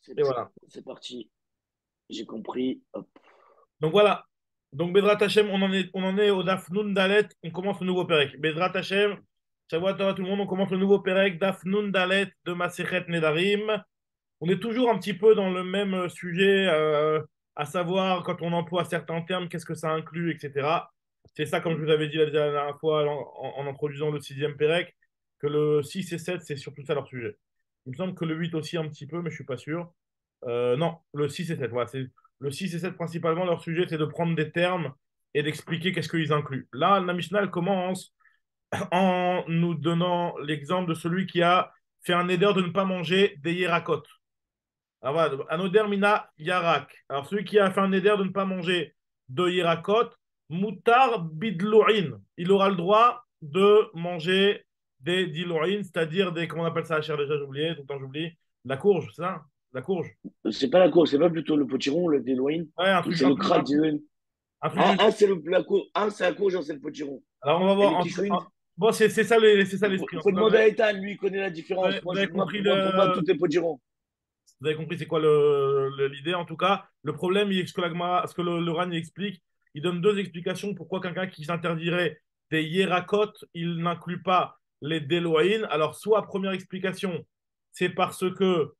Et C'est voilà. c'est parti. J'ai compris. Hop. Donc voilà. Donc Bezrat Hachem, on en est au Daf Nun Dalet, on commence le nouveau Perek. Bezrat Hachem, Shavua Tov à tout le monde, on commence le nouveau Perek, Daf Nun Dalet de Masechet Nedarim. On est toujours un petit peu dans le même sujet, à savoir quand on emploie certains termes, qu'est-ce que ça inclut, etc. C'est ça, comme je vous avais dit la dernière fois en introduisant le sixième Perek, que le 6 et 7 c'est surtout ça leur sujet. Il me semble que le 8 aussi un petit peu, mais je suis pas sûr. Non, le 6 et 7 voilà, le 6 et 7 principalement, leur sujet, c'est de prendre des termes et d'expliquer qu'est-ce qu'ils incluent. Là, la Mishnah, elle commence en nous donnant l'exemple de celui qui a fait un éder de ne pas manger des hiéracotes. Alors voilà, Anoder Mina Yarak. Alors celui qui a fait un éder de ne pas manger de hiérakot, Moutar Bidlouin. Il aura le droit de manger des dilouin, c'est-à-dire des, comment on appelle ça, cher déjà, j'ai oublié, tout le temps j'oublie. La courge, c'est ça? La courge. C'est pas la cour, c'est pas plutôt le potiron, le d'éloigne. Ouais, un Ou truc, c'est un le truc, crâne un truc, d'éloigne. un truc du Un, genre. c'est la cour, un, c'est la cour, genre c'est le potiron. Alors on va Et voir. les quichouines, Bon, c'est ça l'esprit. En faut tout cas, demander à Ethan, lui, il connaît la vous différence. avez, vous avez compris Pour moi, tout est potiron. vous avez compris c'est quoi l'idée en tout cas. Le problème, ce que le Ran il explique, il donne deux explications pourquoi quelqu'un qui s'interdirait des hiérakot, il n'inclut pas les déloïnes. Alors, soit première explication, c'est parce que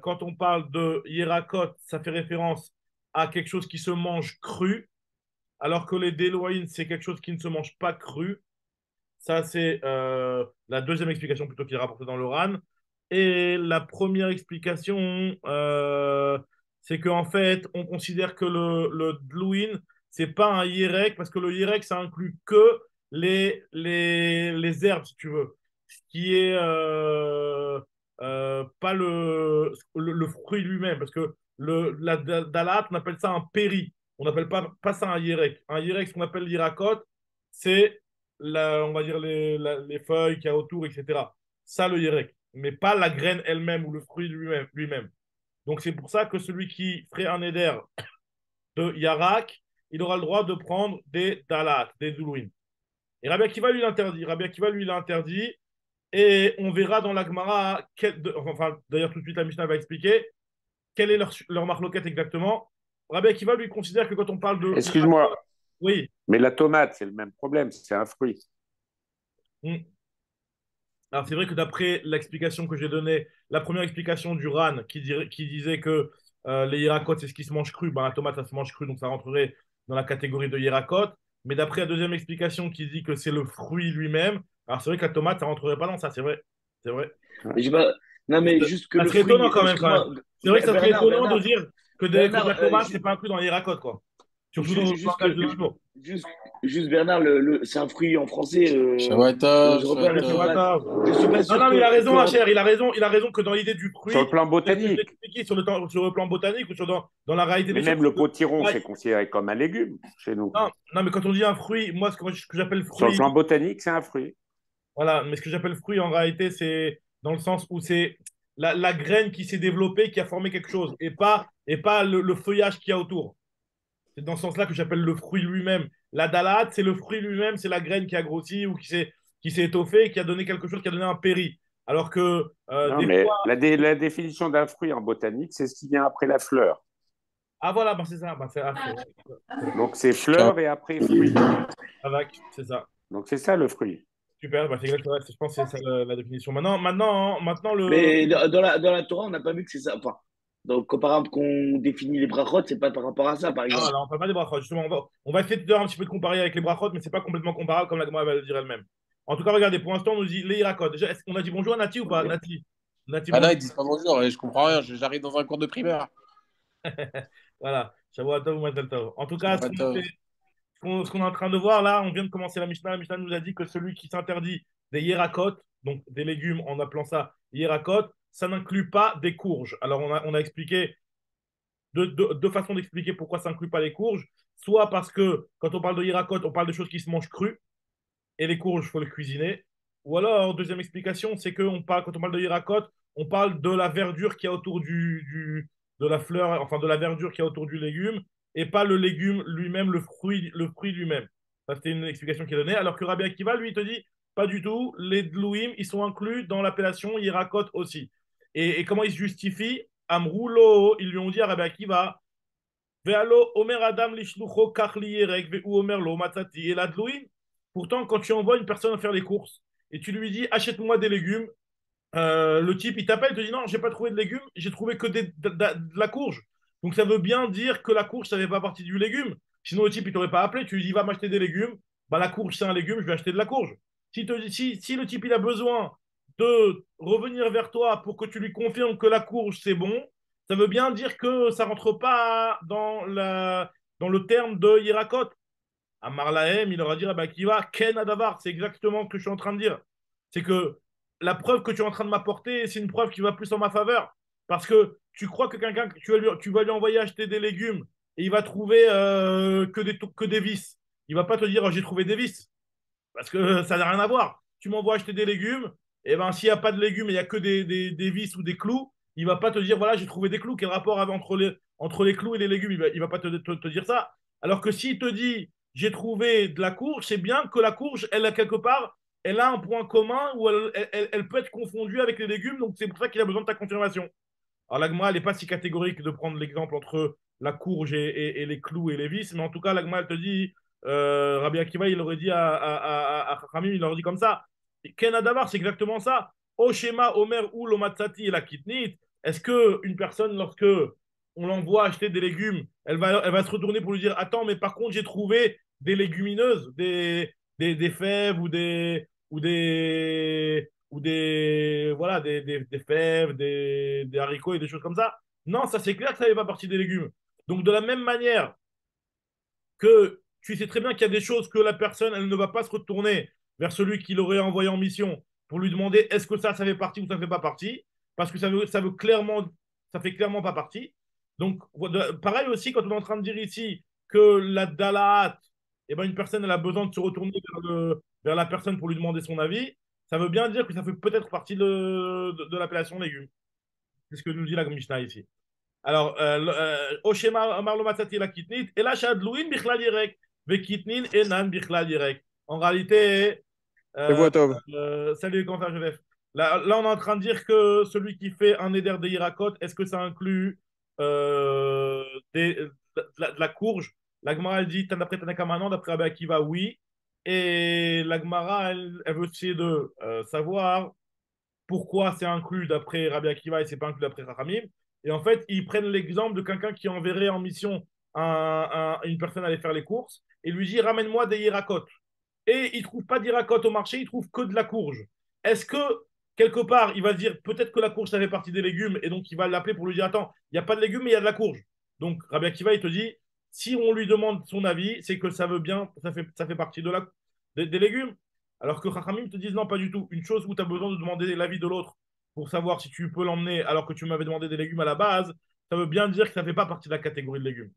quand on parle de hiérakot, ça fait référence à quelque chose qui se mange cru, alors que les déloïnes, c'est quelque chose qui ne se mange pas cru. Ça, c'est la deuxième explication plutôt qui est rapportée dans l'Oran. Et la première explication, c'est qu'en fait, on considère que le Dlouin, c'est pas un Yérek, parce que le Yérek, ça inclut que les herbes, si tu veux. Ce qui est pas le fruit lui-même, parce que la dalat, on appelle ça un péri. On n'appelle pas ça un Yérek. Un Yérek, ce qu'on appelle l'Irakot, c'est on va dire les feuilles qu'il y a autour, etc. Ça, le yerek, mais pas la graine elle-même ou le fruit lui-même. Donc, c'est pour ça que celui qui ferait un éder de yarak, il aura le droit de prendre des dalat, des doulouines. Et Rabbi Akiva lui l'interdit. Rabbi Akiva lui l'interdit. Et on verra dans la Gemara, enfin, d'ailleurs, tout de suite, la Mishnah va expliquer quelle est leur marloquette exactement. Rabbi Akiva lui considère que quand on parle de Excuse-moi, yarakot, oui, mais la tomate, c'est le même problème, c'est un fruit. alors, c'est vrai que d'après l'explication que j'ai donnée, la première explication du RAN qui disait que les hiéracotes, c'est ce qui se mange cru, ben, la tomate, ça se mange cru, donc ça rentrerait dans la catégorie de hiéracote. Mais d'après la deuxième explication qui dit que c'est le fruit lui-même, alors c'est vrai que la tomate, ça rentrerait pas dans ça, c'est vrai. C'est vrai. Mais j'ai pas. Non, mais juste que Ça le serait étonnant fruit. quand même, quand même. Excuse-moi, C'est vrai que ça serait étonnant de Bernard, dire que Bernard, la tomate, c'est pas inclus dans les hiéracotes, quoi. Surtout dans ju- le juste langage que. de nos jours. Juste, juste Bernard, c'est un fruit en français. Aux Shabbatov, Européens, Salut, la c'est Shabbatov. tomate. Matov. Je suis pas Non, sûr non, mais il a que raison, l'Europe. Hacher. Il a raison que dans l'idée du Sur le fruit, plan tel que je l'ai botanique, expliqué sur le plan botanique ou dans la réalité mais des choses. même le potiron, Là, c'est considéré comme un légume chez nous. non, non, mais quand on dit un fruit, moi, ce que j'appelle Sur le fruit, plan botanique, c'est un fruit. voilà, mais ce que j'appelle fruit en réalité, c'est dans le sens où c'est la graine qui s'est développée, qui a formé quelque chose, et pas le feuillage qu'il y a autour. C'est dans ce sens-là que j'appelle le fruit lui-même. La dalate, c'est le fruit lui-même, c'est la graine qui a grossi ou qui s'est étoffée et qui a donné quelque chose, qui a donné un péri. Alors que Non, des fois. mais la définition d'un fruit en botanique, c'est ce qui vient après la fleur. Ah voilà, bah, c'est ça. Bah, c'est Donc c'est Shabbat. fleur et après fruit. c'est ça. Donc c'est ça le fruit. Super, bah, c'est exactement, je pense que c'est ça la définition. Maintenant Mais dans la Torah, on n'a pas vu que c'est ça. Enfin, donc, comparable qu'on définit les brachot, c'est pas par rapport à ça, par ah, exemple. là, on parle pas des brachot. Justement, on va essayer de un petit peu de comparer avec les brachot, mais c'est pas complètement comparable comme la Gemara va le dire elle-même. En tout cas, regardez, pour l'instant, on nous dit les hirakot. Déjà, est-ce qu'on a dit bonjour à Nati ou pas? Ok. Nati. Nati, Ah non, bonjour. ils disent pas bonjour, et je comprends rien, j'arrive dans un cours de primaire. Voilà. Shavua tov ou mazel tov. En tout cas, Shabbatov. ce qu'on est en train de voir là, on vient de commencer la Mishnah. La Mishnah nous a dit que celui qui s'interdit des hiérakot, donc des légumes en appelant ça hiérakot, ça n'inclut pas des courges. Alors on a expliqué deux façons d'expliquer pourquoi ça n'inclut pas les courges. Soit parce que quand on parle de hiérakot, on parle de choses qui se mangent crues, et les courges, il faut les cuisiner. Ou alors, deuxième explication, c'est que quand on parle de hiérakot, on parle de la verdure qui a autour de la fleur, enfin de la verdure qui a autour du légume, et pas le légume lui-même, le fruit lui-même. Ça, c'était une explication qui est donnée. Alors que Rabbi Akiva, lui, il te dit, pas du tout, les dlouim, ils sont inclus dans l'appellation hiérakot aussi. Et comment il se justifie? Amroulo, ils lui ont dit à Rabbi Akiva, Ve'alo Omer Adam lishlucho kach li yerek, ve'u Omer lo matzati eladlouin. Pourtant, quand tu envoies une personne faire les courses et tu lui dis achète-moi des légumes, le type il t'appelle, il te dit non, j'ai pas trouvé de légumes, j'ai trouvé que de la courge. Donc ça veut bien dire que la courge, ça fait pas partie du légume. Sinon, le type il t'aurait pas appelé, tu lui dis va m'acheter des légumes, bah la courge c'est un légume, je vais acheter de la courge. Si le type il a besoin de revenir vers toi pour que tu lui confirmes que la courge c'est bon, ça veut bien dire que ça rentre pas dans le terme de Yirakot. À Marlahem, il leur a dit, ah bah, qui va, Ken Adavar, c'est exactement ce que je suis en train de dire. C'est que la preuve que tu es en train de m'apporter, c'est une preuve qui va plus en ma faveur. Parce que tu crois que quelqu'un, tu vas lui envoyer acheter des légumes et il va trouver que des vis. Il va pas te dire, oh, j'ai trouvé des vis. Parce que ça n'a rien à voir. Tu m'envoies acheter des légumes, et ben s'il n'y a pas de légumes et il n'y a que des vis ou des clous, il va pas te dire, voilà, j'ai trouvé des clous. Quel rapport entre les clous et les légumes? Il va pas te dire ça. Alors que s'il te dit, j'ai trouvé de la courge, c'est bien que la courge, elle a quelque part, elle a un point commun où elle peut être confondue avec les légumes. Donc c'est pour ça qu'il a besoin de ta confirmation. Alors l'agma, elle n'est pas si catégorique de prendre l'exemple entre la courge et les clous et les vis, mais en tout cas, l'agma, elle te dit, Rabbi Akiva, il aurait dit à Chachamim, il aurait dit comme ça. Ken Adavar, c'est exactement ça. Oshema, Omer, ou Lomatsati et la Kitnit. Est-ce qu'une personne, lorsque on l'envoie acheter des légumes, elle va se retourner pour lui dire, attends, mais par contre, j'ai trouvé des légumineuses, des fèves voilà, des fèves, des haricots et des choses comme ça. Non, ça c'est clair que ça n'est pas partie des légumes. Donc de la même manière que tu sais très bien qu'il y a des choses que la personne, elle ne va pas se retourner vers celui qui l'aurait envoyé en mission pour lui demander est-ce que ça fait partie ou ça ne fait pas partie, parce que ça veut clairement, ça fait clairement pas partie. Donc pareil aussi quand on est en train de dire ici que la dalat, eh ben, une personne elle a besoin de se retourner vers la personne pour lui demander son avis, ça veut bien dire que ça fait peut-être partie de l'appellation légumes. C'est ce que nous dit la Mishnah ici. Alors, Oshema Marlo Matsati la Kitnit, et là, Shadlouin Bichlal Yerek, Vekitnin et Nan Bichlal Yerek. En réalité, euh, Tov. salut, comment ça, Joseph? Là, on est en train de dire que celui qui fait un éder de Yirakot, est-ce que ça inclut de la courge? La Gemara, elle dit, d'après Tanaka maintenant, d'après Rabbi Akiva, oui. Et la Gemara, elle veut essayer de savoir pourquoi c'est inclus d'après Rabbi Akiva et c'est pas inclus d'après Rachamim. Et en fait, ils prennent l'exemple de quelqu'un qui enverrait en mission une personne à aller faire les courses et lui dit ramène-moi des Yirakot. Et il ne trouve pas d'Yirakot au marché, il trouve que de la courge. Est-ce que quelque part, il va dire peut-être que la courge ça fait partie des légumes et donc il va l'appeler pour lui dire attends, il n'y a pas de légumes mais il y a de la courge. Donc Rabbi Akiva, il te dit si on lui demande son avis, c'est que ça veut bien, ça fait partie des légumes. Alors que Chachamim te disent non, pas du tout. Une chose où tu as besoin de demander l'avis de l'autre pour savoir si tu peux l'emmener alors que tu m'avais demandé des légumes à la base, ça veut bien dire que ça ne fait pas partie de la catégorie de légumes.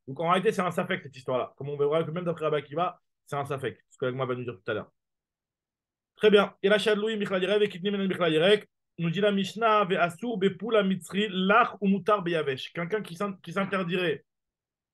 Donc en réalité, c'est un safek cette histoire-là. Comme on verra que même d'après Rabbi Akiva, c'est un safek. Ce que l'agma va nous dire tout à l'heure. Très bien. Et la Shadloui, Michla Direk, et Kitni Menen Michla Direk, nous dit la Mishnah, Ve Asur, Bepoula Mitzri, Lach ou Mutar Beyavesh. Quelqu'un qui s'interdirait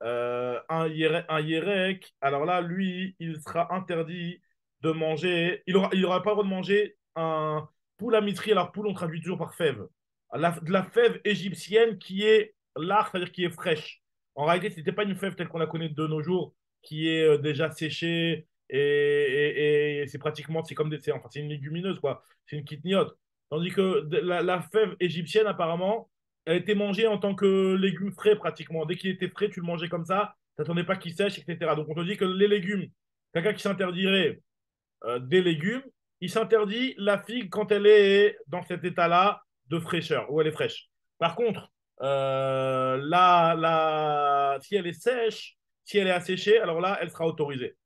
un Yerek, alors là, lui, il sera interdit de manger, il aura pas le droit de manger un poule à mitri. Alors, poule, on traduit toujours par fève. De la fève égyptienne qui est large, c'est-à-dire qui est fraîche. En réalité, ce n'était pas une fève telle qu'on la connaît de nos jours, qui est déjà séchée et c'est pratiquement, c'est comme enfin, c'est une légumineuse, quoi. C'est une kitniote. Tandis que la fève égyptienne, apparemment, elle était mangée en tant que légume frais pratiquement. Dès qu'il était frais, tu le mangeais comme ça. Tu n'attendais pas qu'il sèche, etc. Donc on te dit que les légumes, quelqu'un qui s'interdirait des légumes, il s'interdit la figue quand elle est dans cet état-là de fraîcheur, où elle est fraîche. Par contre, si elle est sèche, si elle est asséchée, alors là, elle sera autorisée.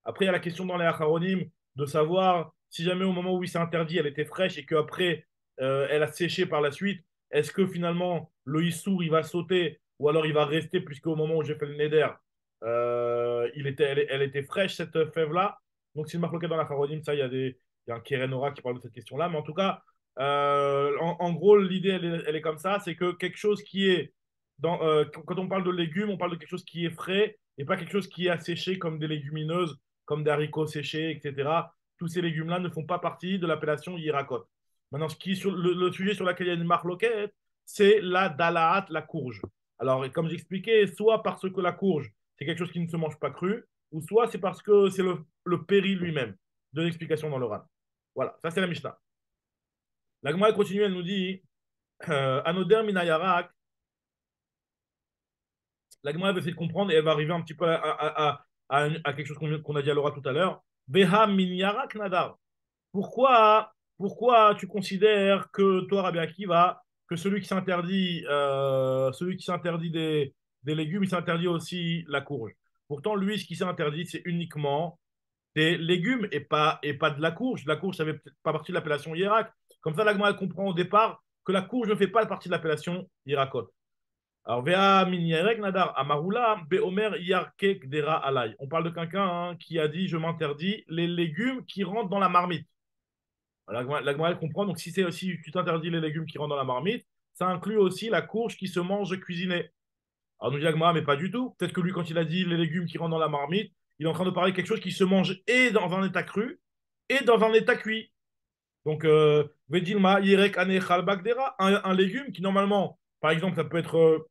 Après, il y a la question dans les acharonim de savoir si jamais au moment où il s'est interdit, elle était fraîche et qu'après, elle a séché par la suite, est-ce que finalement le issour il va sauter ou alors il va rester puisqu'au moment où j'ai fait le neder, elle était fraîche cette fève-là. Donc c'est une marque dans la acharonim, ça, il y a un Kerenora qui parle de cette question-là. Mais en tout cas, en gros, l'idée, elle est comme ça, c'est que quelque chose qui est quand on parle de légumes, on parle de quelque chose qui est frais et pas quelque chose qui est asséché comme des légumineuses comme des haricots séchés, etc. Tous ces légumes-là ne font pas partie de l'appellation Yirakot. Maintenant, le sujet sur lequel il y a une marloquette, c'est la dalaat, la courge. Alors, comme j'expliquais, soit parce que la courge, c'est quelque chose qui ne se mange pas cru, ou soit c'est parce que c'est le péri lui-même. Deux explications dans le Ran. Voilà, ça c'est la Mishnah. La Gemara continue, elle nous dit Anoder minayarak. La Gemara va essayer de comprendre et elle va arriver un petit peu à quelque chose qu'on a dit à Laura tout à l'heure. Beha minyarak nadar. Pourquoi tu considères que toi, Rabbi Akiva, que celui qui s'interdit des légumes, il s'interdit aussi la courge. Pourtant, lui, ce qui s'interdit, c'est uniquement des légumes et pas de la courge. La courge, ça ne fait pas partie de l'appellation hiérac. Comme ça, la Gemara comprend au départ que la courge ne fait pas partie de l'appellation hiérakot. Alors, Vea minierek nadar amarula beomer yarkek dera alay. On parle de quelqu'un qui a dit je m'interdis les légumes qui rentrent dans la marmite. La Gemara comprend, donc si tu t'interdis les légumes qui rentrent dans la marmite, ça inclut aussi la courge qui se mange cuisinée. Alors nous dit la Gemara, mais pas du tout. Peut-être que lui, quand il a dit les légumes qui rentrent dans la marmite, il est en train de parler de quelque chose qui se mange et dans un état cru et dans un état cuit. Donc, Vedilma, Yerek, Ane, Chalbakdera, un légume qui normalement, par exemple, ça peut être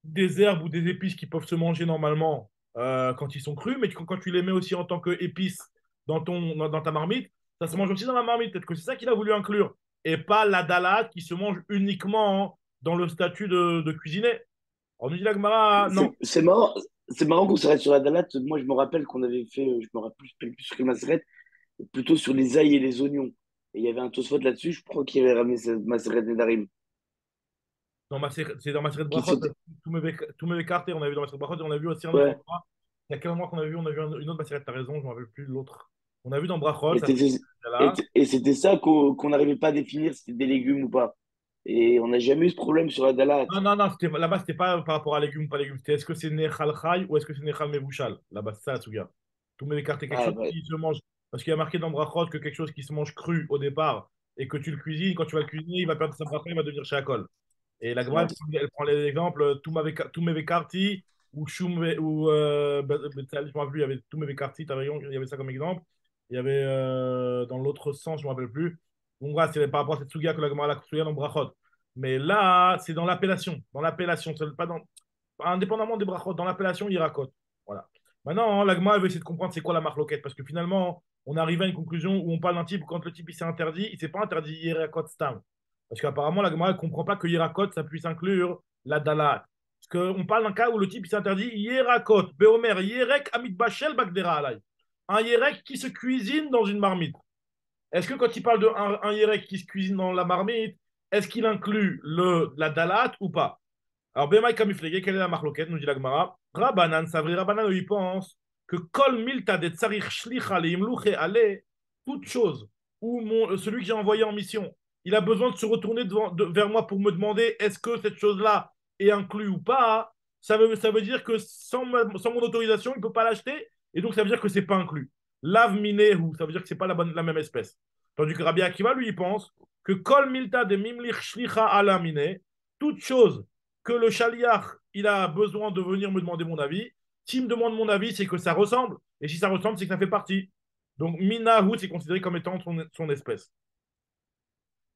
des herbes ou des épices qui peuvent se manger normalement quand ils sont crus, mais quand tu les mets aussi en tant qu'épices dans ta marmite, ça se mange aussi dans la marmite. Peut-être que c'est ça qu'il a voulu inclure. Et pas la dalade qui se mange uniquement dans le statut de cuisiner. On nous dit la Gemara, non. C'est marrant qu'on s'arrête sur la dalat. Moi, je me rappelle qu'on avait fait, je me rappelle plus sur les macérettes, plutôt sur les ails et les oignons. Et il y avait un Tosfot là-dessus, je crois qu'il avait ramené cette macérette Nedarim. C'est dans ma série de Qui Brachot, sautait. tous mes cartes, on a vu dans ma série de Brachot, et on a vu aussi un autre Ouais. endroit. Il y a quel endroit qu'on a vu? On a vu une autre Maseret, t'as raison, je ne me rappelle plus de l'autre. On a vu dans Brachot, Et ça c'était là. et c'était ça qu'on n'arrivait pas à définir si c'était des légumes ou pas. Et on n'a jamais eu ce problème sur la dalat. Non, là-bas, c'était pas par rapport à légumes ou pas légumes. C'était est-ce que c'est Nechal Chai ou est-ce que c'est Nechal Mevouchal? Là-bas, c'est ça la Souga. Tous mes cartes, quelque Ah, chose ouais. qui se mange. Parce qu'il y a marqué dans Brachot que quelque chose qui se mange cru au départ et que tu le cuisines, quand tu vas le cuisiner, il va perdre sa bracha, il va devenir Shakol. Et la Gemara, Ouais. elle prend les exemples Toumeve Karti ou Shumve ou Betzalel, je me rappelle plus, il y avait Toumeve Karti, t'as raison, il y avait ça comme exemple. Il y avait dans l'autre sens, je me rappelle plus. Donc voilà, c'est par rapport à cette Sugia que la Gemara a construit dans Brachot. Mais là, c'est dans l'appellation. Dans l'appellation, c'est pas dans, indépendamment des brachot, dans l'appellation, il raconte. Voilà. Maintenant, hein, l'agma veut essayer de comprendre c'est quoi la marloquette, parce que finalement, on arrive à une conclusion où on parle d'un type où quand le type il s'est interdit, il s'est pas interdit Yirakot Stam. Parce qu'apparemment, l'agma ne comprend pas que Yirakot, ça puisse inclure la Dalat. Parce qu'on parle d'un cas où le type il s'est interdit Yirakot, Beomer, Yerek Amit Bachel Bagdera Alay. Un Yerek qui se cuisine dans une marmite. Est-ce que quand il parle d'un un Yerek qui se cuisine dans la marmite, est-ce qu'il inclut la Dalat ou pas? Alors, Bemaï Kamiflege, quelle est la marloquette, nous dit la Gemara. Rabbanan, Savri Rabbanan, il pense que Kol Milta de Tsarich Shlicha Leimluche Ale, toute chose où celui que j'ai envoyé en mission, il a besoin de se retourner vers moi pour me demander est-ce que cette chose-là est inclue ou pas, ça veut dire que sans mon autorisation, il ne peut pas l'acheter, et donc ça veut dire que ce n'est pas inclus. Lav Minehu, ça veut dire que ce n'est pas la même espèce. Tandis que Rabbi Akiva, lui, il pense que Kol Milta de Mimlich Shlicha Ala Mine, toute chose que le chaliach, il a besoin de venir me demander mon avis. S'il me demande mon avis, c'est que ça ressemble. Et si ça ressemble, c'est que ça fait partie. Donc, Minahout, c'est considéré comme étant son espèce.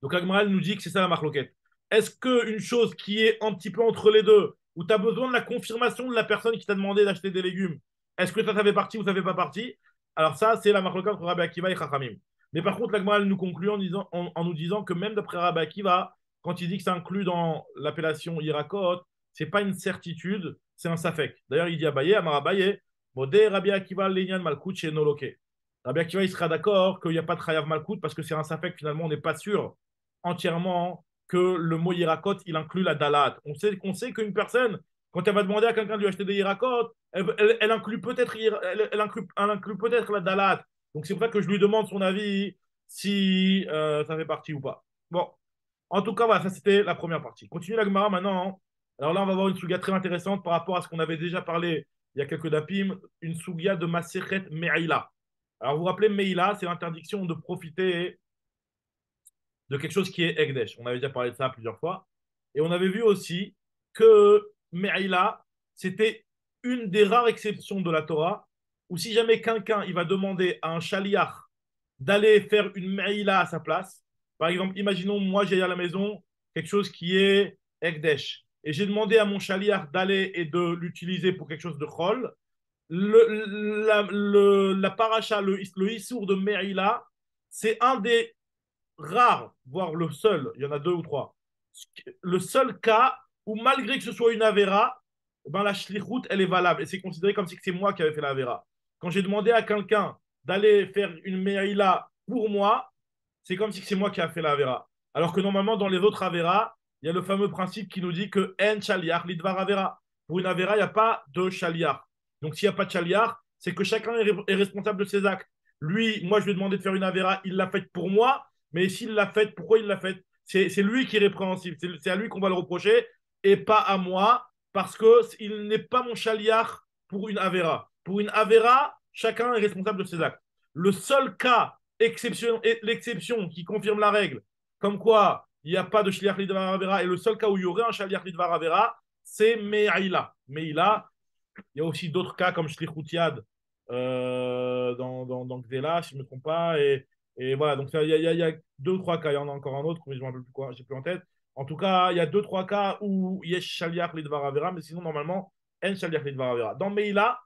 Donc, Agmaral nous dit que c'est ça la marloquette. Est-ce qu'une chose qui est un petit peu entre les deux, où tu as besoin de la confirmation de la personne qui t'a demandé d'acheter des légumes, est-ce que ça fait partie ou ça fait pas partie? Alors, ça, c'est la marloquette entre Rabbi Akiva et Chachamim. Mais par contre, l'Agmaral nous conclut en nous disant que même d'après Rabbi Akiva, quand il dit que ça inclut dans l'appellation Irakot, c'est pas une certitude, c'est un safek. D'ailleurs, il dit à Abaye, Amar Abaye, Modé Rabbi Akiva Lenyan Malkout chez Noloke. Rabbi Akiva, il sera d'accord qu'il n'y a pas de Chayav Malkout parce que c'est un safek, finalement, on n'est pas sûr entièrement que le mot Irakot, il inclut la Dalat. On sait qu'une personne, quand elle va demander à quelqu'un de lui acheter des Irakot, elle inclut peut-être elle inclut peut-être la Dalat. Donc c'est pour ça que je lui demande son avis si ça fait partie ou pas. Bon, en tout cas, voilà, ça c'était la première partie. Continue la Gemara maintenant, hein. Alors là, on va voir une souga très intéressante par rapport à ce qu'on avait déjà parlé il y a quelques dapim, une souga de Masechet Me'ila. Alors vous vous rappelez, Me'ila, c'est l'interdiction de profiter de quelque chose qui est Egdesh. On avait déjà parlé de ça plusieurs fois. Et on avait vu aussi que Me'ila, c'était une des rares exceptions de la Torah, où si jamais quelqu'un il va demander à un shaliach d'aller faire une Me'ila à sa place, par exemple, imaginons, moi j'ai à la maison quelque chose qui est Ekdesh, et j'ai demandé à mon chaliar d'aller et de l'utiliser pour quelque chose de Chol, la paracha, le Issour de Me'ila, c'est un des rares, voire le seul, il y en a deux ou trois, le seul cas où malgré que ce soit une Avera, ben la shlichut, elle est valable. Et c'est considéré comme si c'est moi qui avais fait la Avera. Quand j'ai demandé à quelqu'un d'aller faire une Me'ila pour moi, c'est comme si c'est moi qui a fait la Avera. Alors que normalement, dans les autres Avera, il y a le fameux principe qui nous dit que En Shaliach Lidvar Avera. Pour une Avera, il n'y a pas de Shaliach. Donc s'il n'y a pas de Shaliach, c'est que chacun est responsable de ses actes. Lui, moi, je lui ai demandé de faire une Avera, il l'a faite pour moi, mais s'il l'a faite, pourquoi il l'a faite? C'est lui qui est répréhensible. C'est à lui qu'on va le reprocher et pas à moi parce qu'il n'est pas mon chaliar pour une Avera. Pour une Avera, chacun est responsable de ses actes. Le seul cas, l'exception qui confirme la règle, comme quoi il n'y a pas de chaliar lidvar Avera, et le seul cas où il y aurait un chaliar lidvar Avera, c'est Me'ila. Me'ila, il y a aussi d'autres cas comme Shlichut Yad dans Gdela, si je ne me trompe pas. Et voilà, donc il y a deux ou trois cas. Il y en a encore un autre, mais je ne me rappelle plus quoi, je n'ai plus en tête. En tout cas, il y a deux, trois cas où il y a Shaliach Lidvar Avera, mais sinon, normalement, en Shaliach Lidvar Avera. Dans Meila,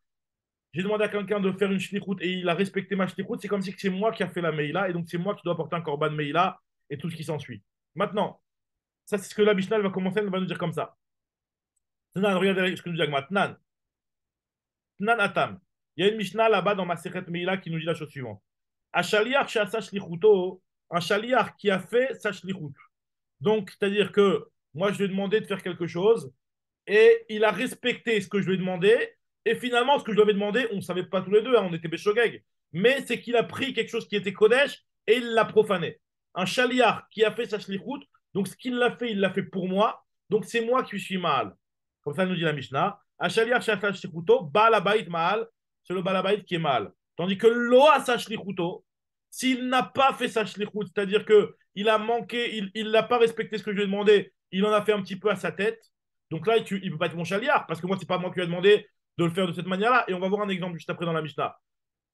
j'ai demandé à quelqu'un de faire une shlichut et il a respecté ma shlichut. C'est comme si c'est moi qui a fait la Meila, et donc c'est moi qui dois porter un korban Meila et tout ce qui s'ensuit. Maintenant, ça, c'est ce que la Mishnah va commencer, elle va nous dire comme ça. Tnan, regardez ce que nous dit Agma. Tnan, Tnan Atam. Il y a une Mishnah là-bas dans ma Sechet Meila qui nous dit la chose suivante. Un shaliach un shaliach qui a fait sa shlichut. Donc, c'est-à-dire que moi, je lui ai demandé de faire quelque chose et il a respecté ce que je lui ai demandé. Et finalement, ce que je lui avais demandé, on ne savait pas tous les deux, hein, on était Béchogeg, mais c'est qu'il a pris quelque chose qui était Kodesh et il l'a profané. Un shaliach qui a fait sa shlichut, donc ce qu'il l'a fait, il l'a fait pour moi, donc c'est moi qui suis mal. Comme ça nous dit la Mishnah. Un shaliach qui a fait sa shlichuto, balabait mal, c'est le balabait qui est mal. Tandis que loa sa shlichuto, s'il n'a pas fait sa shlichut, c'est-à-dire que il a manqué, il n'a pas respecté ce que je lui ai demandé, il en a fait un petit peu à sa tête. Donc là, il ne peut pas être mon chaliard, parce que moi, c'est pas moi qui lui ai demandé de le faire de cette manière-là. Et on va voir un exemple juste après dans la Mishnah.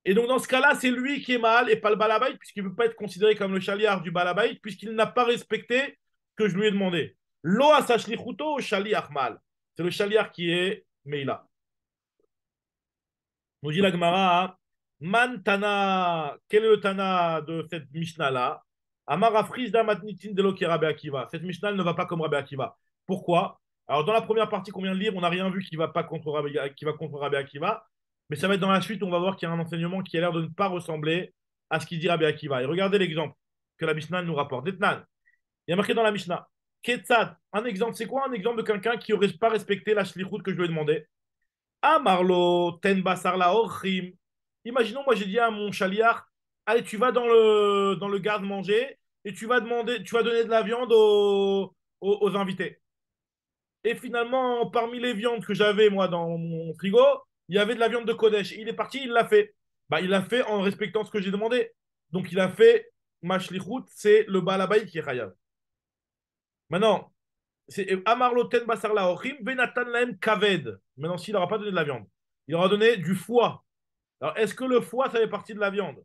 Et donc, dans ce cas-là, c'est lui qui est mal et pas le balabait, puisqu'il ne peut pas être considéré comme le chaliard du balabait, puisqu'il n'a pas respecté ce que je lui ai demandé. Lo asashlichuto chaliar mal. C'est le chaliard qui est Meila. Nous dit la Gemara, Man Tana, quel est le Tana de cette Mishnah-là? Amara Frisda Matnitin de Loki Rabbi Akiva. Cette Mishnah ne va pas comme Rabbi Akiva. Pourquoi? Alors, dans la première partie qu'on vient de lire, on n'a rien vu qui va pas contre Rabbi Akiva. Mais ça va être dans la suite, on va voir qu'il y a un enseignement qui a l'air de ne pas ressembler à ce qu'il dit Rabbi Akiva. Et regardez l'exemple que la Mishnah nous rapporte. Detnan, il y a marqué dans la Mishnah. Ketzad, un exemple, c'est quoi un exemple de quelqu'un qui n'aurait pas respecté la shlichut que je lui ai demandé? Ah, Marlo, ten basar la orchim. Imaginons, moi j'ai dit à mon chaliard, allez, tu vas dans le garde-manger et tu vas donner de la viande aux invités. Et finalement, parmi les viandes que j'avais moi dans mon frigo, il y avait de la viande de Kodesh. Il est parti, il l'a fait. Bah, il l'a fait en respectant ce que j'ai demandé. Donc il a fait ma shlichut, c'est le balabay qui est chayav. Maintenant, c'est Amarloten Basar Laochim, Venatan Laem Kaved. Maintenant, s'il n'aura pas donné de la viande, il aura donné du foie. Alors, est-ce que le foie, ça fait partie de la viande?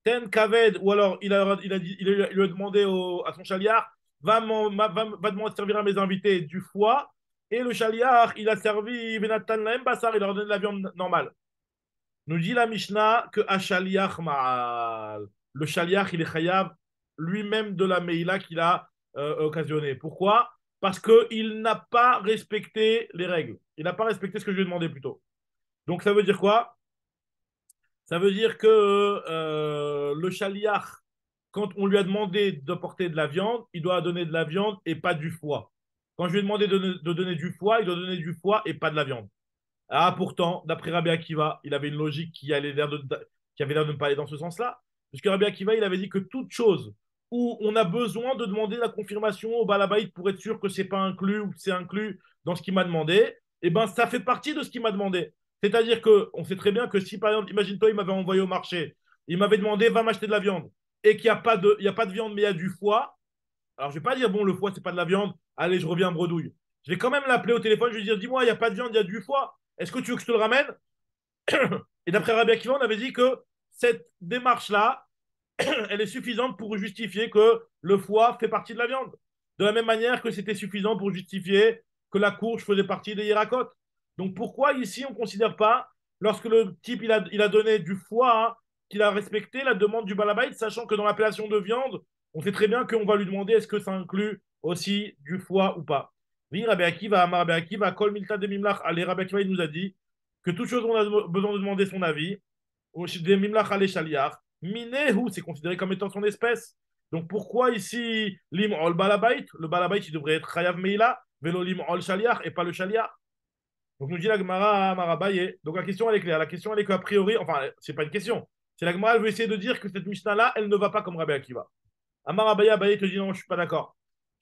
Ten Kaved, ou alors il a demandé à son chaliard, va demander de servir à mes invités du foie, et le chaliard, il a servi Venatan Laem Basar, il a donné de la viande normale. Nous dit la Mishnah que Ashaliach Ma'al. Le chaliach, il est chayav lui-même de la Meila qu'il a occasionné. Pourquoi? Parce qu'il n'a pas respecté les règles. Il n'a pas respecté ce que je lui ai demandé plutôt. Donc ça veut dire quoi? Ça veut dire que le chaliach, quand on lui a demandé d'apporter de la viande, il doit donner de la viande et pas du foie. Quand je lui ai demandé de donner du foie, il doit donner du foie et pas de la viande. Ah, pourtant, d'après Rabbi Akiva, il avait une logique qui avait l'air de ne pas aller dans ce sens-là. Parce que Rabbi Akiva, il avait dit que toute chose où on a besoin de demander la confirmation au Balabaït pour être sûr que c'est pas inclus ou que c'est inclus dans ce qu'il m'a demandé, eh ben, ça fait partie de ce qu'il m'a demandé. C'est-à-dire qu'on sait très bien que si, par exemple, imagine-toi, il m'avait envoyé au marché, il m'avait demandé, va m'acheter de la viande, et qu'il n'y a il y a pas de viande, mais il y a du foie, alors je vais pas dire, bon, le foie, c'est pas de la viande, allez, je reviens bredouille. Je vais quand même l'appeler au téléphone, je vais lui dire, dis-moi, il n'y a pas de viande, il y a du foie. Est-ce que tu veux que je te le ramène? Et d'après Rabbi Akiva, on avait dit que cette démarche-là, elle est suffisante pour justifier que le foie fait partie de la viande. de la même manière que c'était suffisant pour justifier que la courge faisait partie des Hiérakot. Donc pourquoi ici on ne considère pas, lorsque le type il a donné du foie, hein, qu'il a respecté la demande du balabait, sachant que dans l'appellation de viande, on sait très bien qu'on va lui demander est-ce que ça inclut aussi du foie ou pas. Oui, Rabbi Akiva, Amar Rabbi Akiva, Kol Milta de Mimlach, allez, Rabbi Akiva, il nous a dit que toute chose, on a besoin de demander son avis. Des Mimlach, allez, Shaliach. Minehu, c'est considéré comme étant son espèce. Donc pourquoi ici, Lim Ol Balabait, le Balabait, il devrait être Chayav Meila, Velo Lim Ol Shaliach et pas le Shaliach. Donc nous dit la Gemara Marabaye. Donc la question elle est claire. La question elle est qu'a priori, enfin, c'est pas une question. C'est la Gemara, elle veut essayer de dire que cette Mishnah-là, elle ne va pas comme Rabbi Akiva. Amar Abaye, Abaye te dit non, je suis pas d'accord.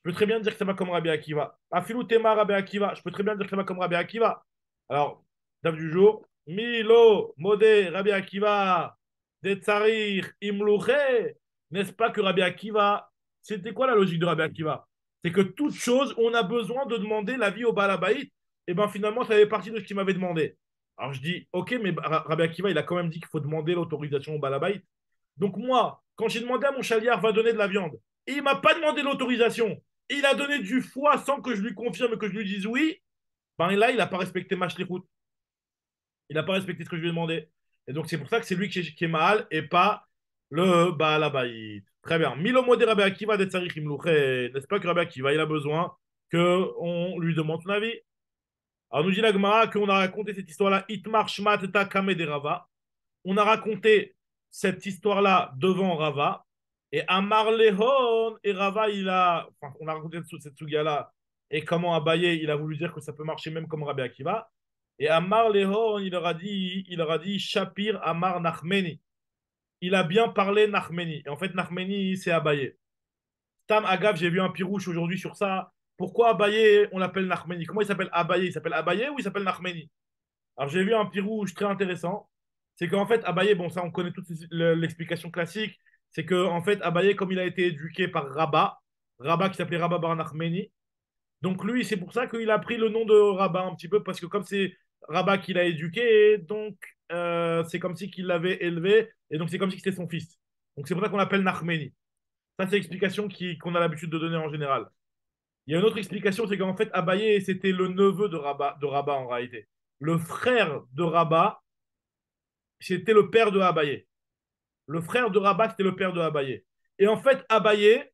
Je peux très bien dire que ça va comme Rabbi Akiva. Afilou Tema Rabbi Akiva. Je peux très bien dire que ça va comme Rabbi Akiva. Alors, dame du jour. Milo, Modé, Rabbi Akiva, Detsarir, Imlouche. N'est-ce pas que Rabbi Akiva, c'était quoi la logique de Rabbi Akiva? C'est que toute chose, on a besoin de demander l'avis au Balabaït. Et bien finalement, ça fait partie de ce qu'il m'avait demandé. Alors je dis, ok, mais Rabbi Akiva, il a quand même dit qu'il faut demander l'autorisation au Balabaït. Donc moi, quand j'ai demandé à mon chaliard, va donner de la viande, et il ne m'a pas demandé l'autorisation, il a donné du foie sans que je lui confirme et que je lui dise oui, ben là, il n'a pas respecté ma shlichut. Il n'a pas respecté ce que je lui ai demandé. Et donc, c'est pour ça que c'est lui qui est mal et pas le Baalabaït. Très bien. Milo modé Rabbi Akiva de Tsarich Imlouche. N'est-ce pas que Rabbi Akiva, il a besoin qu'on lui demande son avis? Alors, nous dit la Gemara qu'on a raconté cette histoire-là. Itmar Shmat Takame de Rava. On a raconté cette histoire-là devant Rava. Et Amar Lehon, et Rava, enfin, on a raconté cette sugia-là. Et comment Abaye, il a voulu dire que ça peut marcher même comme Rabbi Akiva. Et Amar Lehon, il leur a dit Shapir Amar Nachmeni. Il a bien parlé Nachmeni. Et en fait, Nachmeni, c'est Abaye. Tam Agav, j'ai vu un pirouche aujourd'hui sur ça. Pourquoi Abaye, on l'appelle Nachmeni? Comment il s'appelle Abaye? Il s'appelle Abaye ou il s'appelle Nachmeni? Alors, j'ai vu un pirouche très intéressant. C'est qu'en fait, Abaye, bon, ça, on connaît toute l'explication classique. C'est que en fait, Abaye, comme il a été éduqué par Rabat qui s'appelait Rabat Bar Nachmeni, donc lui, c'est pour ça qu'il a pris le nom de Rabat un petit peu, parce que comme c'est Rabat qui l'a éduqué, donc c'est comme si qu'il l'avait élevé, et donc c'est comme si c'était son fils. Donc c'est pour ça qu'on l'appelle Nachmeni. Ça, c'est l'explication qu'on a l'habitude de donner en général. Il y a une autre explication, c'est qu'en fait, Abaye, c'était le neveu de Rabat en réalité. Le frère de Rabat, c'était le père de Abaye. Le frère de Rabat, c'était le père de Abaye. Et en fait, Abaye,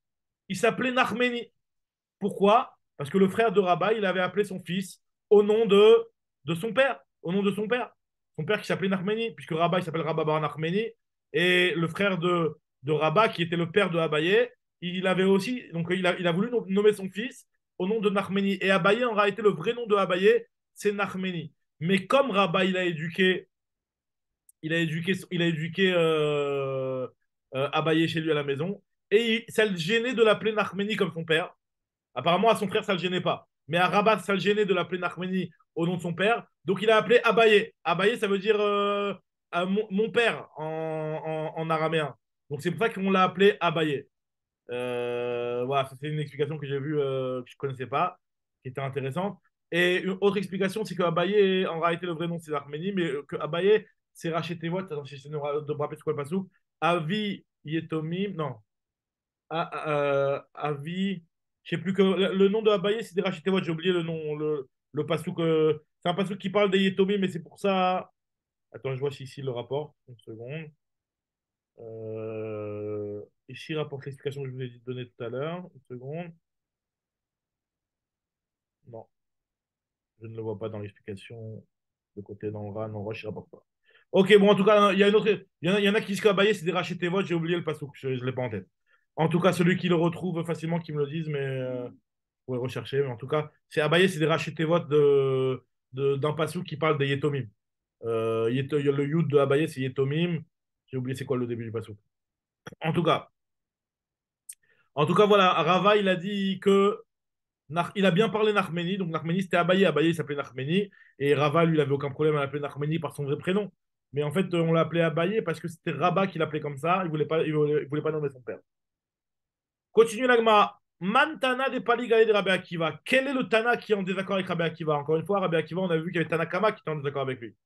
il s'appelait Nachmeni. Pourquoi? Parce que le frère de Rabat, il avait appelé son fils au nom de son père. Au nom de son père. Son père qui s'appelait Nachmeni, puisque Rabat, il s'appelle Rabat Bar Nachmeni. Et le frère de Rabat, qui était le père de Abaye, il avait aussi, donc il a voulu nommer son fils au nom de Nachmeni. Et Abaye, en réalité, le vrai nom de Abaye, c'est Nachmeni. Mais comme Rabat, il a éduqué Abaye chez lui à la maison, et ça le gênait de l'appeler Nachmeni comme son père. Apparemment, à son frère, ça ne le gênait pas. Mais à Rabat, ça le gênait de l'appeler Nachmeni au nom de son père. Donc, il a appelé Abaye. Abaye, ça veut dire mon père en araméen. Donc, c'est pour ça qu'on l'a appelé Abaye. Voilà, c'est une explication que j'ai vue, que je ne connaissais pas, qui était intéressante. Et une autre explication, c'est que Abaye, en réalité, le vrai nom, c'est Nachmeni, mais que Abaye, c'est Rachetevot. Attends, j'essaie de me rappeler ce qu'on le pasouk. Avi Yetomim, non. Avi, je sais plus que le nom de Abaye, c'est des Rachetevot, j'ai oublié le nom, le pasouk. C'est un pasouk qui parle des Yetomim, mais c'est pour ça. Attends, je vois ici le rapport. Une seconde. Ici, rapporte l'explication que je vous ai donnée tout à l'heure. Une seconde. Non, je ne le vois pas dans l'explication. De côté dans le RAN, non, Roche, il rapporte pas. Ok, bon, en tout cas, il y a une autre. Il y en a qui disent qu'Abaye, c'est des Rachetevot, j'ai oublié le pasouk, je ne l'ai pas en tête. En tout cas, celui qui le retrouve facilement, qui me le dise, mais vous pouvez rechercher. Mais en tout cas, c'est Abaye, c'est des Rachetevot d'un pasouk qui parle des Yetomim. Le Yud de Abaye, c'est Yetomim. J'ai oublié c'est quoi le début du pasouk. En tout cas, voilà, Rava, il a dit que il a bien parlé Nachmeni, donc Nachmeni c'était Abaye, Abaye il s'appelait Nachmeni, et Rava lui il avait aucun problème à l'appeler Nachmeni par son vrai prénom. Mais en fait, on l'a appelé Abaye parce que c'était Rabat qui l'appelait comme ça, il voulait pas nommer son père. Continue l'agma. Mantana de Paligaï de Rabbi Akiva. Quel est le Tana qui est en désaccord avec Rabbi Akiva? Encore une fois, Rabbi Akiva, on a vu qu'il y avait Tanakama qui était en désaccord avec lui.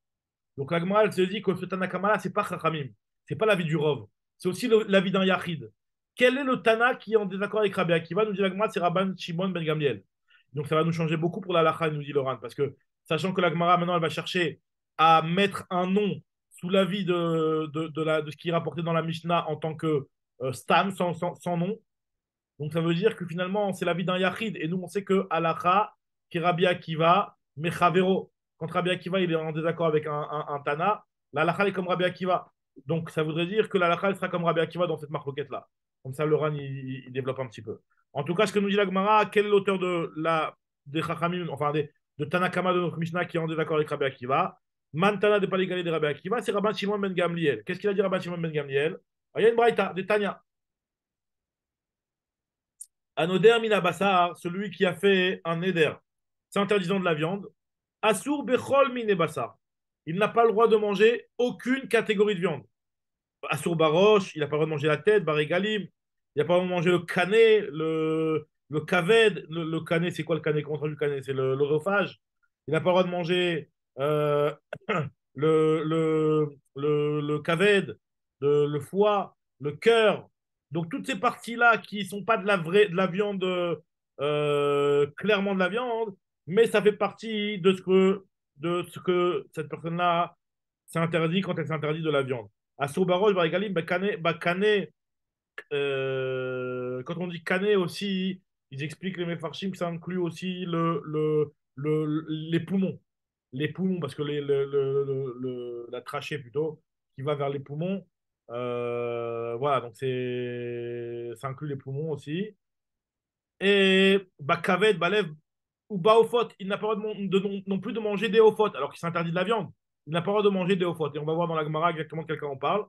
Donc l'agma, elle se dit que ce Tanakama là, c'est pas Chachamim, c'est pas l'avis du Rov, c'est aussi l'avis d'un Yachid. Quel est le Tana qui est en désaccord avec Rabbi Akiva? Nous dit la Gemara, c'est Rabban Shimon ben Gamliel. Donc ça va nous changer beaucoup pour la halakha, nous dit Laurent, parce que sachant que la Gemara maintenant elle va chercher à mettre un nom sous l'avis de ce qui est rapporté dans la Mishnah en tant que stam, sans nom. Donc ça veut dire que finalement c'est l'avis d'un Yachid. Et nous on sait que halakha, qui est Rabbi Akiva, Mechavero. Quand Rabbi Akiva il est en désaccord avec un Tana, la halakha est comme Rabbi Akiva. Donc ça voudrait dire que la halakha sera comme Rabbi Akiva dans cette marloquette là. Comme ça, le Ran, il développe un petit peu. En tout cas, ce que nous dit la Gemara, quel est l'auteur des Chachamim, enfin de Tanakama de notre Mishnah qui est en désaccord avec Rabbi Akiva? Mantana de Paligalé de Rabbi Akiva, c'est Rabban Shimon ben Gamliel. Qu'est-ce qu'il a dit Rabban Shimon ben Gamliel? Il y a une braïta, des Tanya. Anoder mina basar, celui qui a fait un éder, s'interdisant de la viande. Asur bechol mine basar. Il n'a pas le droit de manger aucune catégorie de viande. Assour Baroche, il n'a pas le droit de manger la tête, Barigalim, il n'a pas le droit de manger le canet, le kaved. Le canet, c'est quoi le canet? Comment on traduit le canet? C'est l'oesophage. Il n'a pas le droit de manger le kaved, le foie, le cœur. Donc, toutes ces parties-là qui ne sont pas de la viande, clairement de la viande, mais ça fait partie de ce que cette personne-là s'est interdit quand elle s'interdit de la viande. Assour Baroche, Barigalim, Bakane, quand on dit cané aussi, ils expliquent les Mefarshim que ça inclut aussi les poumons. Les poumons, parce que la trachée plutôt, qui va vers les poumons. Voilà, donc ça inclut les poumons aussi. Et Bakavet, Balev, ou Baofot, il n'a pas le droit non plus de manger des Ofot, alors qu'il s'interdit de la viande. Il n'a pas le droit de manger des Ofot. Et on va voir dans la Gemara exactement de quel cas on parle.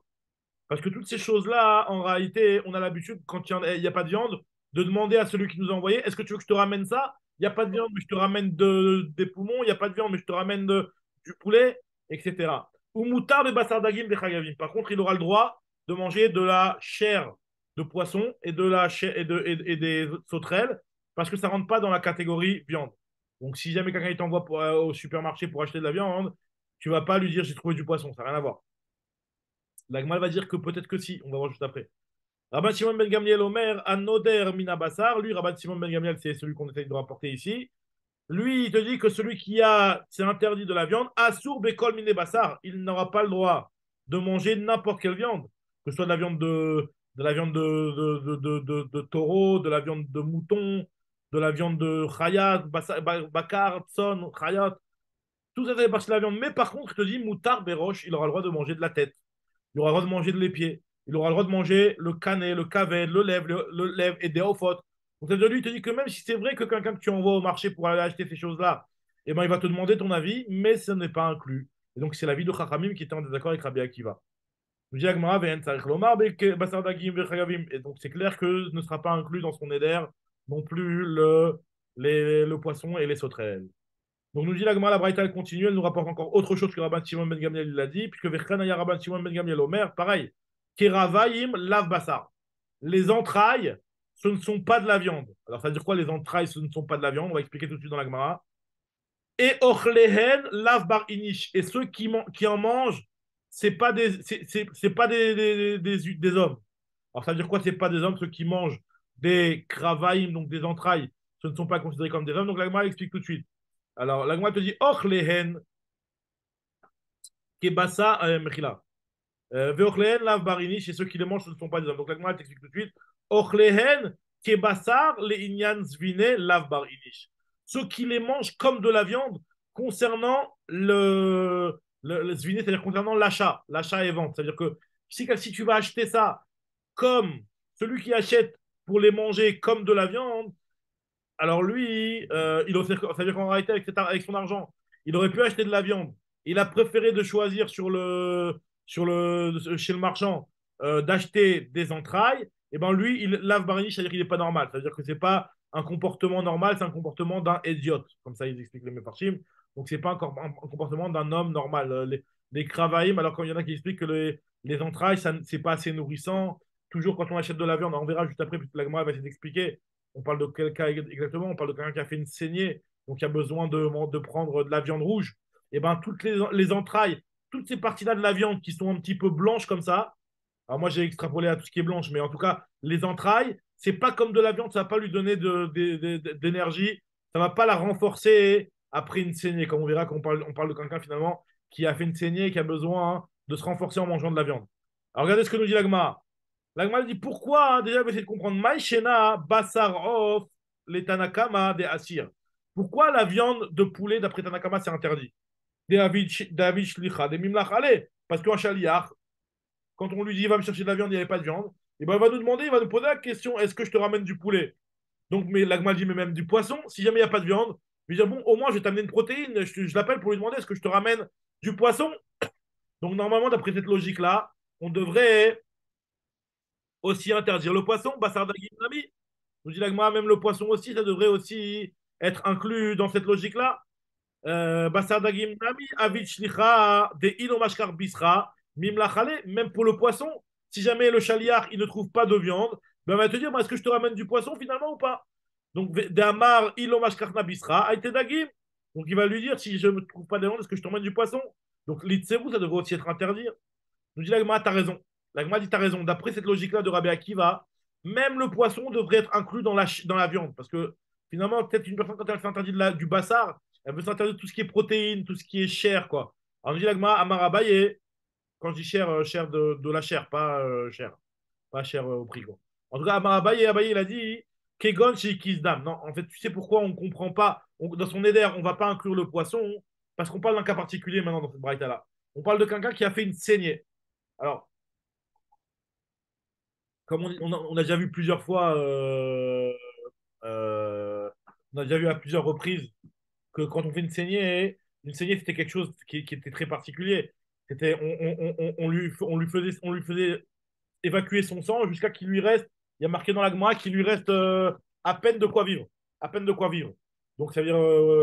Parce que toutes ces choses-là, en réalité, on a l'habitude, quand il n'y a pas de viande, de demander à celui qui nous a envoyé, est-ce que tu veux que je te ramène ça? Il n'y a pas de viande, mais je te ramène des poumons. Il n'y a pas de viande, mais je te ramène du poulet, etc. Ou moutarde et bassardagim bechagavim. Par contre, il aura le droit de manger de la chair de poisson et de la chair et des sauterelles, parce que ça ne rentre pas dans la catégorie viande. Donc, si jamais quelqu'un t'envoie au supermarché pour acheter de la viande, tu ne vas pas lui dire j'ai trouvé du poisson, ça n'a rien à voir. La Gemara va dire que peut-être que si, on va voir juste après. Rabban Shimon ben Gamliel Omer, Anoder Mina Bassar. Lui, Rabban Shimon ben Gamliel, c'est celui qu'on essaye de rapporter ici. Lui, il te dit que celui qui c'est interdit de la viande, Assour Bekol Mine Bassar, il n'aura pas le droit de manger n'importe quelle viande, que ce soit de la viande de la viande de taureau, de la viande de mouton, de la viande de Chayat, Bakar, Tson, Chayat. Tout ça fait partie de la viande. Mais par contre, il te dit, Moutar Beroche, il aura le droit de manger de la tête. Il aura le droit de manger de l'épied. Il aura le droit de manger le canet, le caved, le lèvre et des ofotes. Donc, lui, il te dit que même si c'est vrai que quelqu'un que tu envoies au marché pour aller acheter ces choses-là, eh ben, il va te demander ton avis, mais ce n'est pas inclus. Et donc, c'est l'avis de Chachamim qui était en désaccord avec Rabbi Akiva. Et donc, c'est clair que ce ne sera pas inclus dans son éder non plus le poisson et les sauterelles. Donc nous dit la Gemara, la Braïta elle continue, elle nous rapporte encore autre chose que Rabban Shimon ben Gamliel l'a dit, puisque Vechanaya Rabban Shimon ben Gamliel Omer, pareil, Keravaim lav basar. Les entrailles, ce ne sont pas de la viande. Alors ça veut dire quoi les entrailles, ce ne sont pas de la viande? On va expliquer tout de suite dans la Gemara. Et ochlehen lav bar inish. Et ceux qui en mangent, c'est pas c'est pas des hommes. Alors ça veut dire quoi? C'est pas des hommes, ceux qui mangent des kravaim, donc des entrailles, ce ne sont pas considérés comme des hommes. Donc la Gemara explique tout de suite. Alors, la Gemara te dit Ochlehen Kebasa Mechila. Veochlehen Lav Barini, chez ceux qui les mangent, ce ne sont pas des hommes. Donc, la Gemara t'explique tout de suite Ochlehen Kebasar Le Inyan Zvine Lav Barini. Ceux qui les mangent comme de la viande concernant le Zvine, c'est-à-dire concernant l'achat et vente. C'est-à-dire que si tu vas acheter ça comme celui qui achète pour les manger comme de la viande, alors lui, c'est-à-dire qu'en réalité, avec son argent, il aurait pu acheter de la viande. Il a préféré de choisir chez le marchand d'acheter des entrailles. Et ben lui, il lave barniche, c'est-à-dire qu'il n'est pas normal. C'est-à-dire que c'est pas un comportement normal, c'est un comportement d'un idiote. Comme ça, ils expliquent les Mefarshim. Donc, c'est pas un comportement d'un homme normal. Les kravaïm, alors quand il y en a qui expliquent que les entrailles, ça, c'est pas assez nourrissant. Toujours quand on achète de la viande, on verra juste après, puisque la Gemara va essayer d'expliquer. On parle de quel cas exactement? On parle de quelqu'un qui a fait une saignée, donc qui a besoin de prendre de la viande rouge. Et ben toutes les entrailles, toutes ces parties-là de la viande qui sont un petit peu blanches comme ça, Alors moi, j'ai extrapolé à tout ce qui est blanche, mais en tout cas, les entrailles, c'est pas comme de la viande, ça va pas lui donner d'énergie, ça va pas la renforcer après une saignée, comme on verra quand on parle de quelqu'un finalement qui a fait une saignée et qui a besoin de se renforcer en mangeant de la viande. Alors regardez ce que nous dit l'Agma. L'Agma dit pourquoi, déjà, on va essayer de comprendre, Maïchena, Basar, Of, les Tanakama, des Assir. Pourquoi la viande de poulet, d'après Tanakama, c'est interdit? David Shlicha, des Mimlach, allez, parce qu'un chaliar, quand on lui dit va me chercher de la viande, il n'y avait pas de viande, et ben il va nous demander, il va nous poser la question est-ce que je te ramène du poulet? Donc, mais l'Agma dit mais même du poisson, si jamais il n'y a pas de viande, je lui dis bon, au moins je vais t'amener une protéine, je l'appelle pour lui demander est-ce que je te ramène du poisson? Donc, normalement, d'après cette logique-là, on devrait aussi interdire le poisson, Bassar Dagim Nami. Nous dit l'Agma, même le poisson aussi, ça devrait aussi être inclus dans cette logique-là. Bassar Dagim Nami, Avid Shlicha, de Inomashkar Bisra, Mimlachale, même pour le poisson, si jamais le chaliar il ne trouve pas de viande, ben, il va te dire est-ce que je te ramène du poisson finalement ou pas? Donc, Damar Ilomashkar Bisra, Aite Dagim. Donc, il va lui dire si je ne trouve pas de viande, est-ce que je te ramène du poisson? Donc, l'Itsevu, ça devrait aussi être interdit. Nous dit l'Agma, t'as raison. L'Agma dit t'as raison. D'après cette logique-là de Rabbi Akiva, même le poisson devrait être inclus dans la viande. Parce que finalement, peut-être une personne, quand elle s'interdit du bassar, elle veut s'interdire tout ce qui est protéines, tout ce qui est chair, quoi. Alors, nous dit l'Agma, Amar Abaye, quand je dis chair, chair de la chair, pas chair. Pas chair au prix, quoi. En tout cas, Amar Abaye, Abaye, il a dit Kegon chez Kizdam. Non, en fait, tu sais pourquoi on ne comprend pas. Dans son éder, on ne va pas inclure le poisson, parce qu'on parle d'un cas particulier maintenant dans cette braïta-là. On parle de quelqu'un qui a fait une saignée. Alors, comme on a déjà vu plusieurs fois, euh, on a déjà vu à plusieurs reprises que quand on fait une saignée c'était quelque chose qui était très particulier. C'était, on lui faisait évacuer son sang jusqu'à qu'il lui reste, il y a marqué dans l'agma qu'il lui reste à peine de quoi vivre. À peine de quoi vivre. Donc ça veut dire,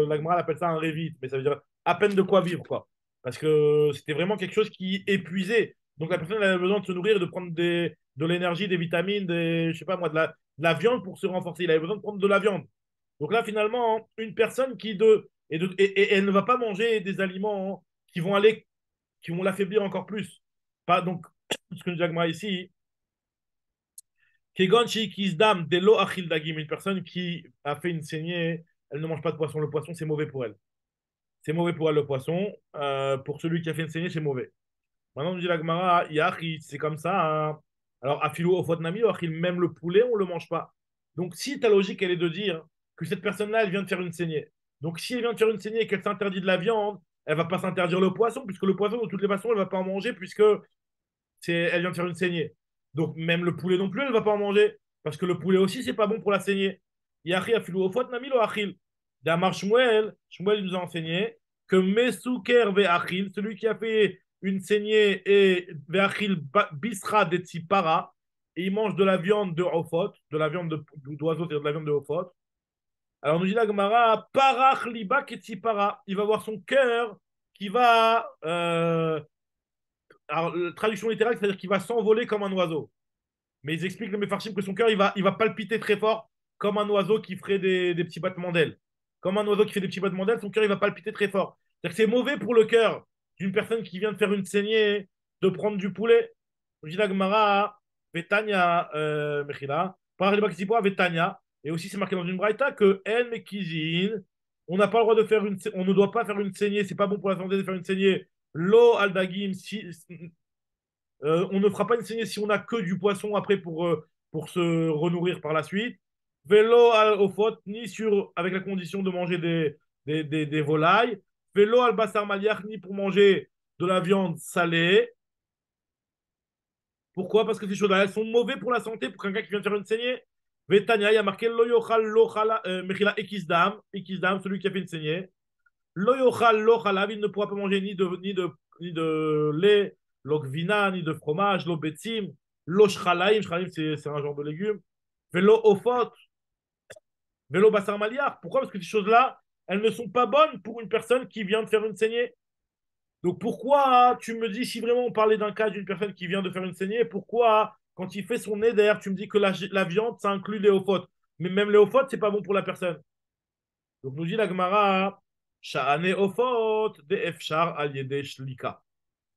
l'agma elle appelle ça un révite, mais ça veut dire à peine de quoi vivre, quoi. Parce que c'était vraiment quelque chose qui épuisait. Donc la personne elle avait besoin de se nourrir, de prendre de l'énergie, des vitamines, je sais pas moi, de la viande pour se renforcer. Il avait besoin de prendre de la viande. Donc là, finalement, une personne et elle ne va pas manger des aliments qui vont l'affaiblir encore plus. Pas, donc, ce que nous dit Agma ici, Kegon Kisdam Delo Achil Dagim, une personne qui a fait une saignée, elle ne mange pas de poisson. Le poisson, c'est mauvais pour elle. C'est mauvais pour elle, le poisson. Pour celui qui a fait une saignée, c'est mauvais. Maintenant, nous dit la Gemara, Yachi, c'est comme ça. Hein. Alors, Afilou Ofot Nami, même le poulet, on ne le mange pas. Donc, si ta logique, elle est de dire que cette personne-là, elle vient de faire une saignée. Donc, si elle vient de faire une saignée et qu'elle s'interdit de la viande, elle ne va pas s'interdire le poisson, puisque le poisson, de toutes les façons, elle ne va pas en manger, puisque elle vient de faire une saignée. Donc, même le poulet non plus, elle ne va pas en manger. Parce que le poulet aussi, c'est pas bon pour la saignée. Yachi Afilou Ofot Nami, lo Achil. Damar Shmuel, Shmuel nous a enseigné que Mesouker ve Achil, celui qui a fait une saignée et Veachil Bisra de Tzipara, et il mange de la viande de Ofot, de la viande d'oiseau, c'est-à-dire de la viande de Ofot. Alors nous dit la Gemara, Parach Liba Tzipara, il va voir son cœur qui va. Alors, traduction littérale, c'est-à-dire qu'il va s'envoler comme un oiseau. Mais ils expliquent le Mefarshim que son cœur, il va palpiter très fort comme un oiseau qui ferait des petits battements d'ailes. Comme un oiseau qui fait des petits battements d'ailes, son cœur, il va palpiter très fort. C'est-à-dire que c'est mauvais pour le cœur d'une personne qui vient de faire une saignée, de prendre du poulet. Gemara, Vetania, Mechila, Vetania. Et aussi, c'est marqué dans une braïta que El Mekizin, on n'a pas le droit de faire on ne doit pas faire une saignée, c'est pas bon pour la santé de faire une saignée. Lo Aldagim, on ne fera pas une saignée si on n'a que du poisson après pour se renourrir par la suite. Vélo au faute, ni avec la condition de manger des volailles. Vélo al bassar maliach, ni pour manger de la viande salée. Pourquoi? Parce que ces choses-là, elles sont mauvaises pour la santé, pour quelqu'un qui vient de faire une saignée. Vetania, il y a marqué lo yochal lo mechila ekisdam, celui qui a fait une saignée. Lo yochal lo chalav, il ne pourra pas manger ni de lait, l'ogvina, ni de fromage, lo betzim, lo shchalaim, c'est un genre de légume. Velo ofot, velo basar maliar. Pourquoi? Parce que ces choses-là, elles ne sont pas bonnes pour une personne qui vient de faire une saignée. Donc pourquoi tu me dis, si vraiment on parlait d'un cas d'une personne qui vient de faire une saignée, pourquoi quand il fait son éder, tu me dis que la viande, ça inclut les ophotes. Mais même les ophotes, c'est pas bon pour la personne. Donc nous dit la Gemara, Sha'ane ophot de efshar al yede shlika.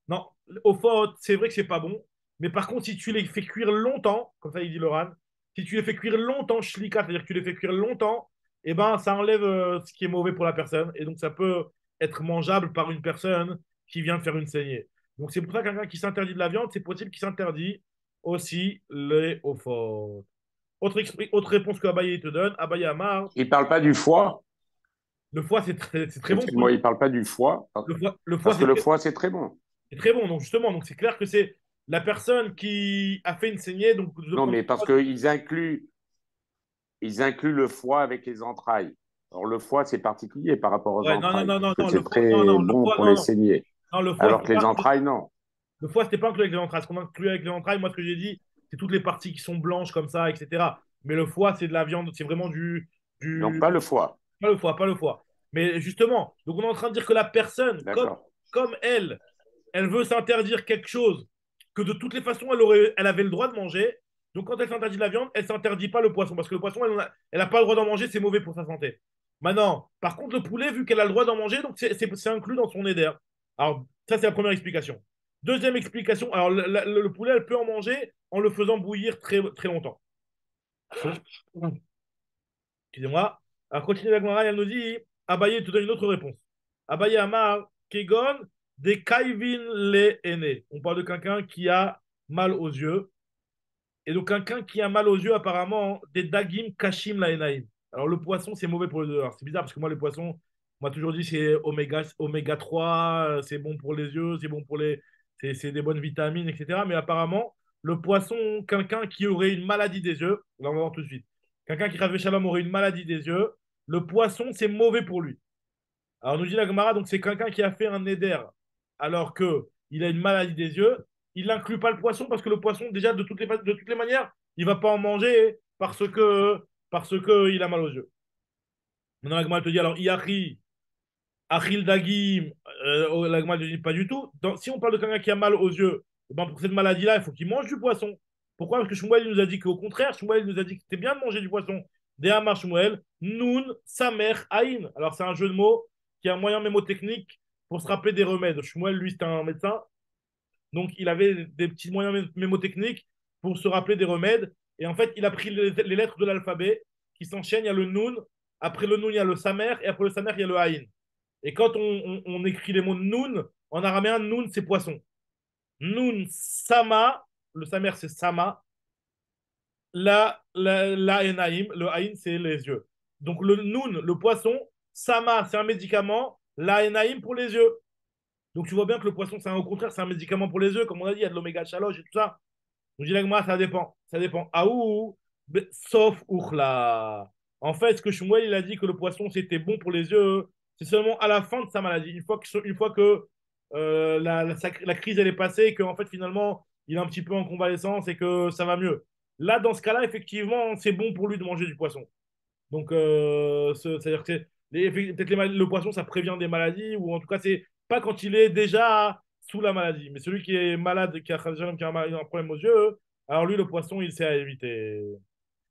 Non, ophotes, c'est vrai que c'est pas bon, Mais par contre, si tu les fais cuire longtemps, comme ça il dit Loran, si tu les fais cuire longtemps, shlika, c'est-à-dire que tu les fais cuire longtemps, eh ben, ça enlève ce qui est mauvais pour la personne. Et donc, ça peut être mangeable par une personne qui vient de faire une saignée. Donc, c'est pour ça que quelqu'un qui s'interdit de la viande, c'est possible qu'il s'interdit aussi les eaux fortes. Autre réponse que Abaye te donne, Abaye Amar, Il ne parle pas du foie. le foie, c'est très bon pour Excuse-moi, il ne parle pas du foie. le foie Parce que le foie, c'est très bon. c'est très bon. Donc, justement, donc c'est clair que c'est la personne qui a fait une saignée. Donc, de Non, prendre mais parce ils incluent le foie avec les entrailles. Alors, le foie, c'est particulier par rapport aux ouais, non, non, entrailles, non, parce non, que non, c'est très le bon foie, pour non, les non. saignées. Non, Alors que les entrailles, non. le foie, c'était pas inclus avec les entrailles. Ce qu'on inclut avec les entrailles, moi, ce que j'ai dit, c'est toutes les parties qui sont blanches comme ça, etc. Mais le foie, c'est de la viande, c'est vraiment Donc, du, pas le foie. pas le foie, pas le foie. Mais justement, donc on est en train de dire que la personne, D'accord. comme elle veut s'interdire quelque chose que de toutes les façons, elle avait le droit de manger. Donc quand elle s'interdit de la viande, elle s'interdit pas le poisson. Parce que le poisson, elle n'a pas le droit d'en manger, c'est mauvais pour sa santé. Maintenant, par contre, le poulet, vu qu'elle a le droit d'en manger, donc c'est inclus dans son éder. Alors, ça, c'est la première explication. Deuxième explication, alors le poulet, elle peut en manger en le faisant bouillir très, très longtemps. Excusez-moi. Alors, continue la Gemara, elle nous dit Abaye te donne une autre réponse. Abaye Amar, Kegon, des Kaivin le aînés. On parle de quelqu'un qui a mal aux yeux. Et donc, quelqu'un qui a mal aux yeux, apparemment, des Dagim Kashim la Enaim. Alors, le poisson, c'est mauvais pour les yeux. Alors, c'est bizarre parce que moi, les poissons, on m'a toujours dit c'est oméga 3, c'est bon pour les yeux, c'est bon pour les. C'est des bonnes vitamines, etc. Mais apparemment, le poisson, quelqu'un qui aurait une maladie des yeux, là, on va voir tout de suite. Quelqu'un qui, Rav Shalom, aurait une maladie des yeux, le poisson, c'est mauvais pour lui. Alors, nous dit la Gemara, donc c'est quelqu'un qui a fait un éder alors qu'il a une maladie des yeux. Il n'inclut pas le poisson parce que le poisson, déjà, de toutes les manières, il ne va pas en manger parce que il a mal aux yeux. Maintenant, la Gemara te dit, alors, Iachri, Achil Dagim, la Gemara te dit pas du tout. Si on parle de quelqu'un qui a mal aux yeux, eh ben, pour cette maladie-là, il faut qu'il mange du poisson. Pourquoi? Parce que Shmuel il nous a dit qu'au contraire, Shmuel il nous a dit que c'était bien de manger du poisson. Dehamar Shmuel, Nun, Samer, Aïn. Alors, c'est un jeu de mots qui a un moyen mémotechnique pour se rappeler des remèdes. Shmuel, lui, c'était un médecin. Donc, il avait des petits moyens mémotechniques pour se rappeler des remèdes. Et en fait, il a pris les lettres de l'alphabet qui s'enchaînent. Il y a le Nun. Après le Nun, il y a le Samer. Et après le Samer, il y a le Aïn. Et quand on écrit les mots Nun, en araméen, Nun, c'est poisson. Nun, Sama. Le Samer, c'est Sama. La Enaim, le Aïn, c'est les yeux. Donc le Nun, le poisson, Sama, c'est un médicament, la Enaim pour les yeux. Donc tu vois bien que le poisson, au contraire, c'est un médicament pour les yeux, comme on a dit, il y a de l'oméga chaloche et tout ça. Donc je dis là que moi, ça dépend. Ça dépend. Aou, sauf Oukhla. En fait, ce que Shmuel, il a dit que le poisson, c'était bon pour les yeux, c'est seulement à la fin de sa maladie. Une fois que la crise, elle est passée, et qu'en fait, finalement, il est un petit peu en convalescence et que ça va mieux. Là, dans ce cas-là, effectivement, c'est bon pour lui de manger du poisson. Donc, c'est-à-dire que peut-être le poisson, ça prévient des maladies, ou en tout cas, c'est pas quand il est déjà sous la maladie. Mais celui qui est malade, qui a un problème aux yeux, alors lui, le poisson, il sait à éviter.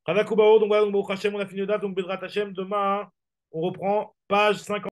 Radakubao, donc voilà, donc Baruch Hashem, on a fini le date, donc Bedrat Hashem, demain, on reprend page 50.